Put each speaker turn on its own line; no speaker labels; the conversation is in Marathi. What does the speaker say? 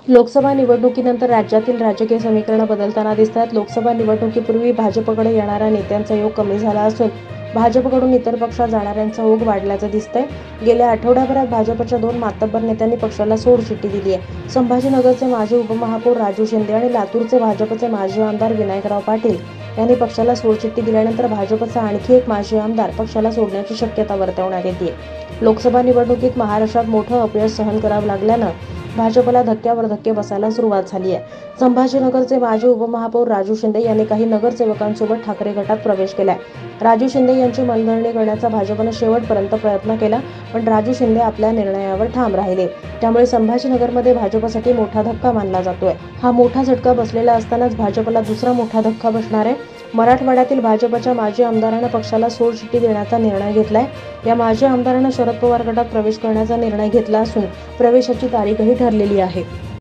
लोकसभा निवडणुकीनंतर राज्यातील राजकीय समीकरणं बदलताना दिसतात. लोकसभा निवडणुकीपूर्वी भाजपकडे येणाऱ्या नेत्यांचा योग कमी झाला असून भाजपकडून इतर पक्षात जाणाऱ्यांचा ओघ वाढल्याचं दिसतंय. गेल्या आठवड्याभरात भाजपच्या 2 मातब्बर नेत्यांनी पक्षाला सोडचिठ्ठी दिली आहे. संभाजीनगरचे माजी उपमहापौर राजू शिंदे आणि लातूरचे भाजपचे माजी आमदार विनायकराव पाटील यांनी पक्षाला सोडचिठ्ठी दिल्यानंतर भाजपचा आणखी एक माजी आमदार पक्षाला सोडण्याची शक्यता वर्तवण्यात येते. लोकसभा निवडणुकीत महाराष्ट्रात मोठं अपयश सहन करावं लागल्यानं भाजपला धक्क्यावर धक्के बसायला सुरुवात झाली आहे. संभाजीनगरचे माजी उपमहापौर राजू शिंदे यांनी काही नगरसेवकांसोबत ठाकरे गटात प्रवेश केलाय. राजू शिंदे यांची मनधरणी करण्याचा भाजपनं शेवटपर्यंत प्रयत्न केला, पण राजू शिंदे आपल्या निर्णयावर ठाम राहिले. त्यामुळे संभाजीनगरमध्ये भाजपसाठी मोठा धक्का मानला जातोय. हा मोठा झटका बसलेला असतानाच भाजपला दुसरा मोठा धक्का बसणार आहे. मराठवाड्यातील भाजपच्या माजी आमदारांना पक्षाला सोडचिठ्ठी देण्याचा निर्णय घेतलाय. या माजी आमदारांना शरद पवार गटात प्रवेश करण्याचा निर्णय घेतला असून प्रवेशाची तारीखही ठरलेली आहे.